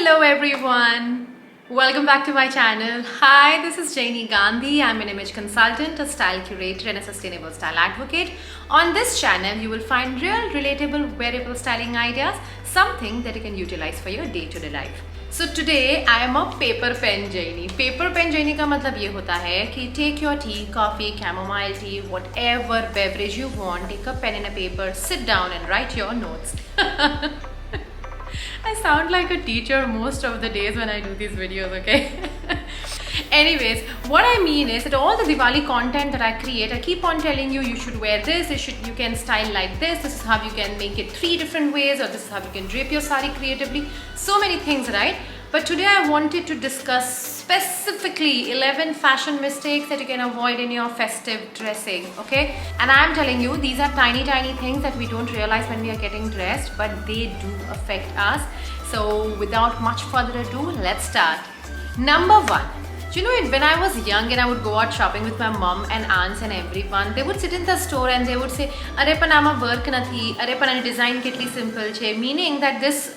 Hello everyone, welcome back to my channel. Hi, this is Jainee Gandhi. I'm an image consultant, a style curator and a sustainable style advocate. On this channel, you will find real, relatable, wearable styling ideas, something that you can utilize for your day-to-day life. So today I am a paper pen Jainee. Paper pen Jainee का मतलब ये होता है कि take your tea, coffee, chamomile tea, whatever beverage you want, take a pen and a paper, sit down and write your notes. I sound like a teacher most of the days when I do these videos, okay? Anyways, what I mean is that all the Diwali content that I create, I keep on telling you, you should wear this, you can style like this is how you can make it 3 different ways, or this is how you can drape your sari creatively. So many things, right? But today I wanted to discuss specifically 11 fashion mistakes that you can avoid in your festive dressing, okay? And I'm telling you, these are tiny things that we don't realize when we are getting dressed, but they do affect us. So without much further ado, let's start. Number 1. You know, when I was young and I would go out shopping with my mom and aunts and everyone, they would sit in the store and they would say, "Are panama work na thi, are panama design kitli simple che," meaning that this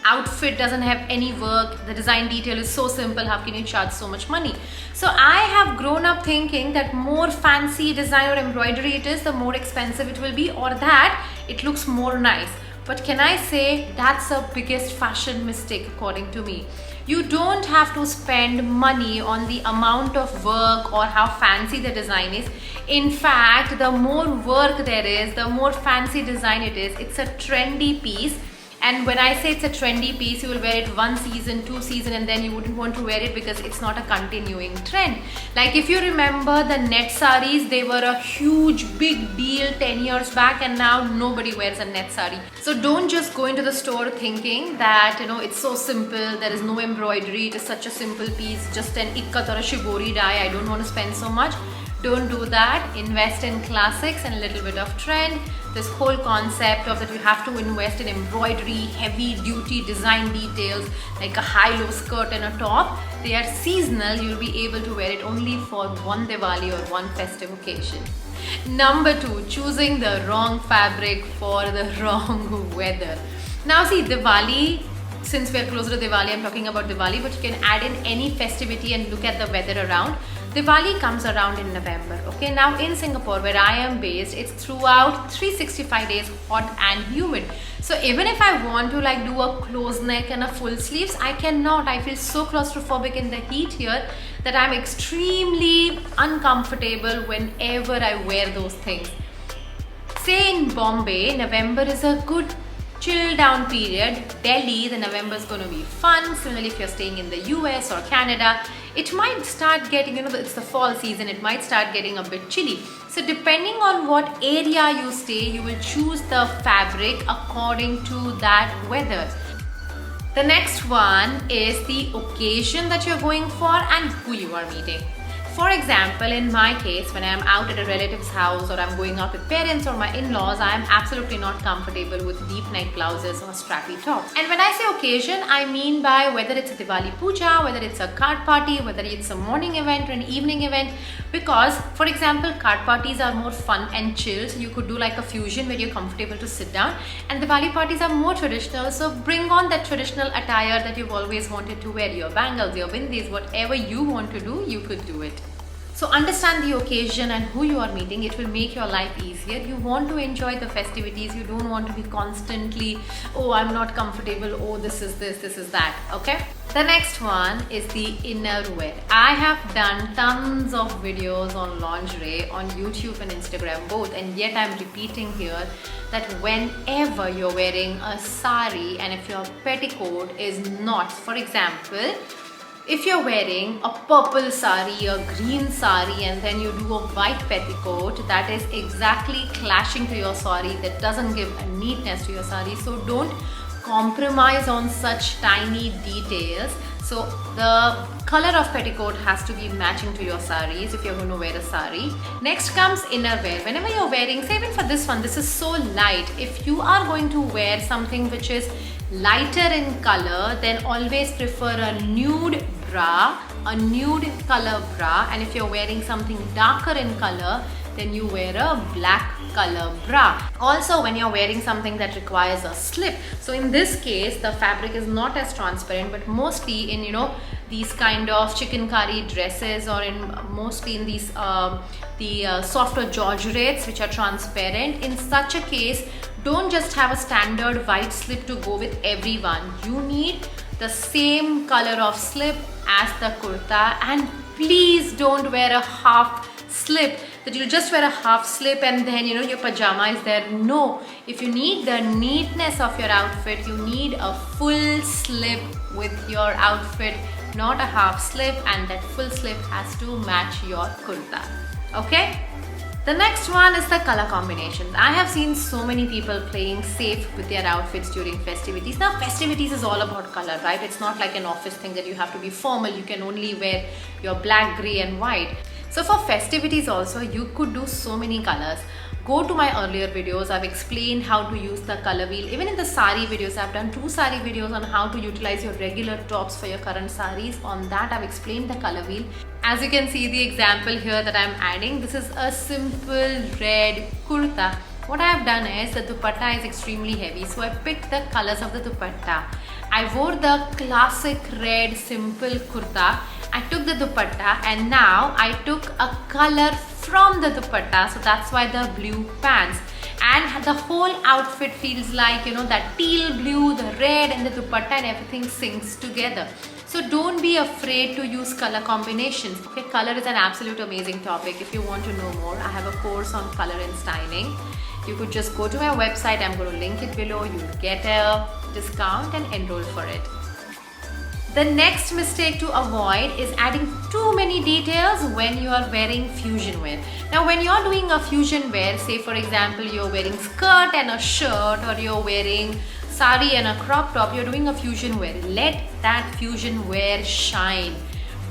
outfit doesn't have any work, the design detail is so simple, how can you charge so much money? So I have grown up thinking that more fancy design or embroidery it is, the more expensive it will be, or that it looks more nice. But can I say that's the biggest fashion mistake according to me. You don't have to spend money on the amount of work or how fancy the design is. In fact, the more work there is, the more fancy design it is. It's a trendy piece. And when I say it's a trendy piece, you will wear it 1 season, 2 season, and then you wouldn't want to wear it because it's not a continuing trend. Like if you remember the net sarees, they were a huge big deal 10 years back, and now nobody wears a net saree. So don't just go into the store thinking that, you know, it's so simple, there is no embroidery, it is such a simple piece, just an ikkat or a shibori dye, I don't want to spend so much. Don't do that. Invest in classics and a little bit of trend. This whole concept of that you have to invest in embroidery, heavy duty design details like a high-low skirt and a top, they are seasonal. You'll be able to wear it only for one Diwali or one festive occasion. Number 2, choosing the wrong fabric for the wrong weather. Now see, Diwali, since we're closer to Diwali, I'm talking about Diwali, but you can add in any festivity and look at the weather around. Diwali comes around in November, okay? Now in Singapore, where I am based, it's throughout 365 days hot and humid. So even if I want to like do a close neck and a full sleeves, I cannot. I feel so claustrophobic in the heat here that I'm extremely uncomfortable whenever I wear those things. Say in Bombay, November is a good chill down period. Delhi, the November is going to be fun. Similarly, if you're staying in the US or Canada, it might start getting, you know, it's the fall season, it might start getting a bit chilly. So depending on what area you stay, you will choose the fabric according to that weather. The next one is the occasion that you're going for and who you are meeting. For example, in my case, when I'm out at a relative's house or I'm going out with parents or my in-laws, I'm absolutely not comfortable with deep neck blouses or strappy tops. And when I say occasion, I mean by whether it's a Diwali puja, whether it's a card party, whether it's a morning event or an evening event. Because, for example, card parties are more fun and chill, so you could do like a fusion where you're comfortable to sit down. And Diwali parties are more traditional, so bring on that traditional attire that you've always wanted to wear. Your bangles, your bindis, whatever you want to do, you could do it. So understand the occasion and who you are meeting. It will make your life easier. You want to enjoy the festivities. You don't want to be constantly, oh, I'm not comfortable, oh, this is this is that, okay? The next one is the inner wear. I have done tons of videos on lingerie on YouTube and Instagram both, and yet I'm repeating here that whenever you're wearing a sari and if your petticoat is not, for example, if you're wearing a purple sari, a green sari, and then you do a white petticoat, that is exactly clashing to your sari. That doesn't give a neatness to your sari. So don't compromise on such tiny details. So the color of petticoat has to be matching to your saris if you're going to wear a sari. Next comes inner wear. Whenever you're wearing, say even for this one, this is so light. If you are going to wear something which is lighter in color, then always prefer a nude bra, a nude color bra. And if you're wearing something darker in color, then you wear a black color bra. Also, when you're wearing something that requires a slip, so in this case the fabric is not as transparent, but mostly in these kind of chikankari dresses, or mostly in these the softer georgettes which are transparent, in such a case don't just have a standard white slip to go with everyone. You need the same color of slip as the kurta, and please don't wear a half slip, that you just wear a half slip and then your pajama is there. No, if you need the neatness of your outfit, you need a full slip with your outfit, not a half slip, and that full slip has to match your kurta. Okay? The next one is the color combinations. I have seen so many people playing safe with their outfits during festivities. Now, festivities is all about color, right? It's not like an office thing that you have to be formal. You can only wear your black, grey and white. So for festivities also, you could do so many colors. Go to my earlier videos. I've explained how to use the color wheel. Even in the sari videos, I've done 2 sari videos on how to utilize your regular tops for your current saris. On that, I've explained the color wheel. As you can see the example here that I'm adding, this is a simple red kurta. What I have done is the dupatta is extremely heavy, so I picked the colors of the dupatta. I wore the classic red simple kurta. I took the dupatta and now I took a color from the dupatta, so that's why the blue pants, and the whole outfit feels like that teal blue, the red and the dupatta and everything syncs together. So don't be afraid to use color combinations. Okay, color is an absolute amazing topic. If you want to know more, I have a course on color and styling. You could just go to my website. I'm going to link it below. You'll get a discount and enroll for it. The next mistake to avoid is adding too many details when you are wearing fusion wear. Now, when you're doing a fusion wear, say for example, you're wearing skirt and a shirt, or you're wearing sari and a crop top, you're doing a fusion wear. Let that fusion wear shine.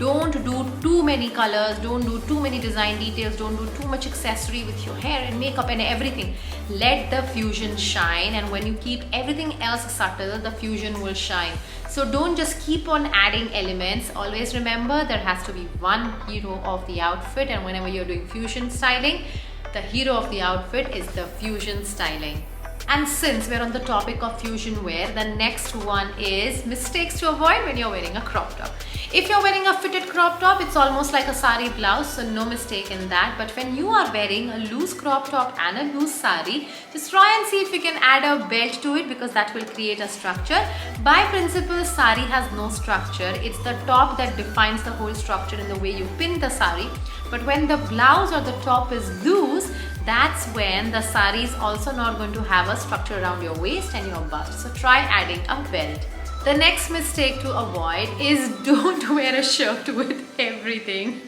Don't do too many colors, don't do too many design details, don't do too much accessory with your hair and makeup and everything. Let the fusion shine, and when you keep everything else subtle, the fusion will shine. So don't just keep on adding elements. Always remember there has to be one hero of the outfit, and whenever you're doing fusion styling, the hero of the outfit is the fusion styling. And since we're on the topic of fusion wear, the next one is mistakes to avoid when you're wearing a crop top. If you're wearing a fitted crop top, it's almost like a sari blouse, so no mistake in that. But when you are wearing a loose crop top and a loose sari, just try and see if you can add a belt to it, because that will create a structure. By principle, sari has no structure. It's the top that defines the whole structure in the way you pin the sari. But when the blouse or the top is loose, that's when the sari is also not going to have a structure around your waist and your bust. So try adding a belt. The next mistake to avoid is don't wear a shirt with everything.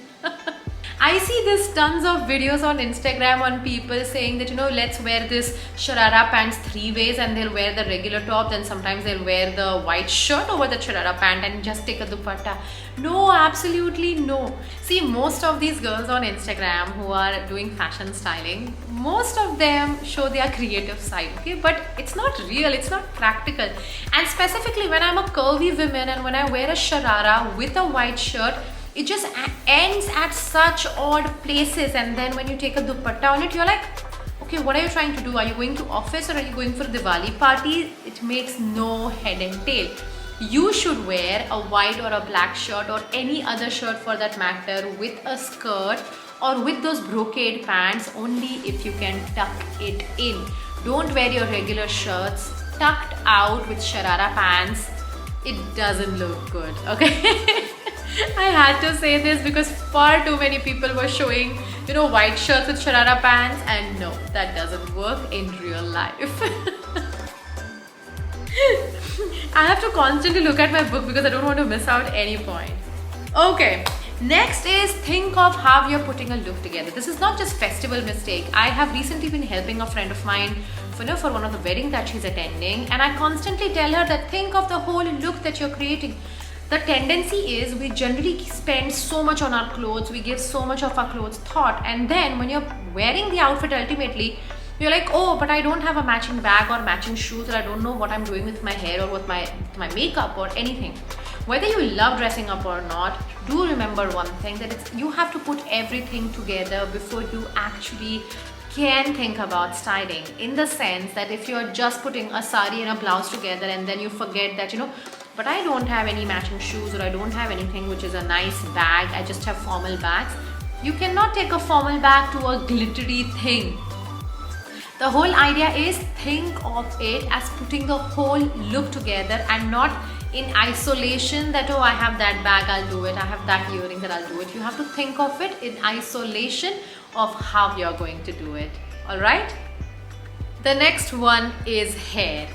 I see this tons of videos on Instagram on people saying that let's wear this Sharara pants 3 ways, and they'll wear the regular top, then sometimes they'll wear the white shirt over the Sharara pant and just take a dupatta. No, absolutely no. See, most of these girls on Instagram who are doing fashion styling, most of them show their creative side, okay? But it's not real, it's not practical. And specifically when I'm a curvy woman and when I wear a Sharara with a white shirt, it just ends at such odd places, and then when you take a dupatta on it, you're like, okay, what are you trying to do? Are you going to office or are you going for a Diwali party? It makes no head and tail. You should wear a white or a black shirt, or any other shirt for that matter, with a skirt or with those brocade pants only if you can tuck it in. Don't wear your regular shirts tucked out with Sharara pants. It doesn't look good, okay? I had to say this because far too many people were showing, white shirts with Sharara pants, and no, that doesn't work in real life. I have to constantly look at my book because I don't want to miss out any point. Okay, next is think of how you're putting a look together. This is not just festival mistake. I have recently been helping a friend of mine for one of the wedding that she's attending, and I constantly tell her that think of the whole look that you're creating. The tendency is we generally spend so much on our clothes, we give so much of our clothes thought, and then when you're wearing the outfit, ultimately you're like, oh, but I don't have a matching bag or matching shoes, or I don't know what I'm doing with my hair or with my makeup or anything. Whether you love dressing up or not, do remember one thing, that you have to put everything together before you actually can think about styling. In the sense that if you're just putting a sari and a blouse together and then you forget that, but I don't have any matching shoes, or I don't have anything which is a nice bag, I just have formal bags. You cannot take a formal bag to a glittery thing. The whole idea is, think of it as putting the whole look together and not in isolation that, oh, I have that bag, I'll do it, I have that earring, that I'll do it. You have to think of it in isolation of how you're going to do it. Alright? The next one is hair.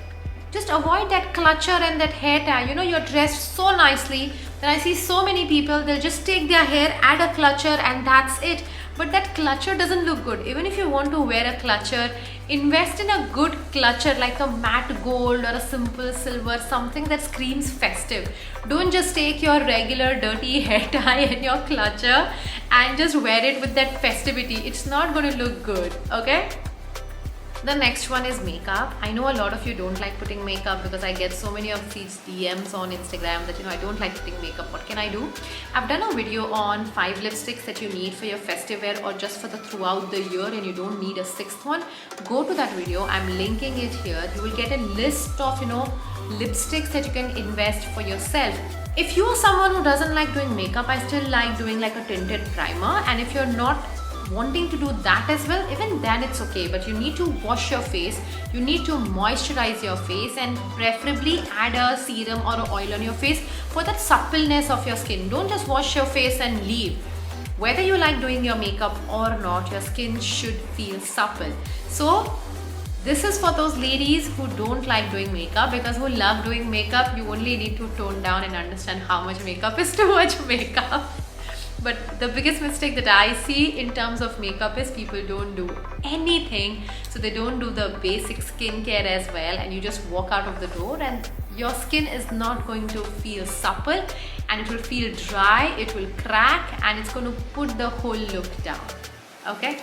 Just avoid that clutcher and that hair tie. You're dressed so nicely, then I see so many people, they'll just take their hair, add a clutcher, and that's it. But that clutcher doesn't look good. Even if you want to wear a clutcher, invest in a good clutcher like a matte gold or a simple silver, something that screams festive. Don't just take your regular dirty hair tie and your clutcher and just wear it with that festivity. It's not going to look good, okay? The next one is makeup. I know a lot of you don't like putting makeup because I get so many of these DMs on Instagram that I don't like putting makeup. What can I do? I've done a video on 5 lipsticks that you need for your festive wear or just for the throughout the year, and you don't need a 6th one. Go to that video. I'm linking it here. You will get a list of lipsticks that you can invest for yourself. If you are someone who doesn't like doing makeup, I still like doing like a tinted primer, and if you're not wanting to do that as well, even then it's okay, but you need to wash your face, you need to moisturize your face, and preferably add a serum or an oil on your face for that suppleness of your skin. Don't just wash your face and leave. Whether you like doing your makeup or not, your skin should feel supple. So this is for those ladies who don't like doing makeup, because who love doing makeup, you only need to tone down and understand how much makeup is too much makeup. But the biggest mistake that I see in terms of makeup is people don't do anything. So they don't do the basic skincare as well, and you just walk out of the door and your skin is not going to feel supple, and it will feel dry, it will crack, and it's going to put the whole look down. Okay?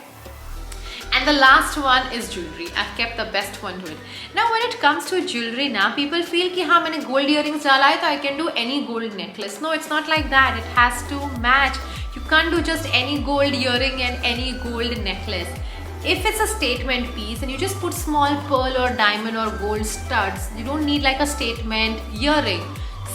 And the last one is jewelry. I've kept the best one to it. Now when it comes to jewelry, people feel कि हाँ मैंने gold earrings डाला है तो I can do any gold necklace. No, it's not like that. It has to match. You can't do just any gold earring and any gold necklace. If it's a statement piece and you just put small pearl or diamond or gold studs, you don't need like a statement earring.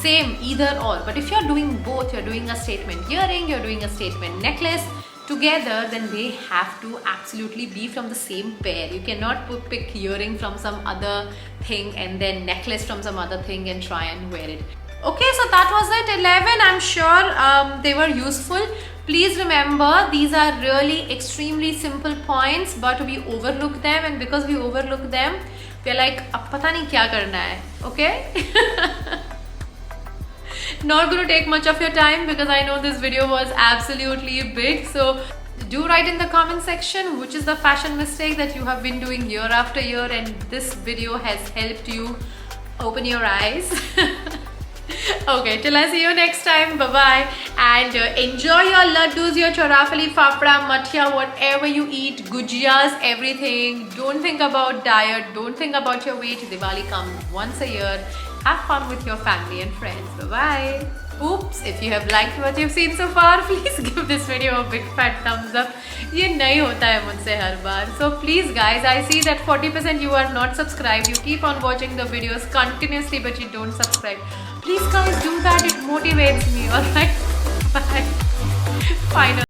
Same, either or. But if you're doing both, you're doing a statement earring, you're doing a statement necklace together, then they have to absolutely be from the same pair. You cannot pick earring from some other thing and then necklace from some other thing and try and wear it. Okay, so that was it. 11. I'm sure they were useful. Please remember, these are really extremely simple points, but we overlook them, and because we overlook them, we're like, ab pata nahi kya karna hai, okay? Not going to take much of your time because I know this video was absolutely big. So do write in the comment section which is the fashion mistake that you have been doing year after year, and this video has helped you open your eyes. Okay, till I see you next time. Bye bye, and enjoy your laddus, your chorafali, fafda, mathia, whatever you eat, gujiyas, everything. Don't think about diet, don't think about your weight. Diwali comes once a year. Have fun with your family and friends. Bye bye. Oops, if you have liked what you've seen so far, please give this video a big fat thumbs up. ये नहीं होता है मुझसे हर बार. So please guys, I see that 40% you are not subscribed. You keep on watching the videos continuously but you don't subscribe. Please guys do that, it motivates me, alright? Bye. Final.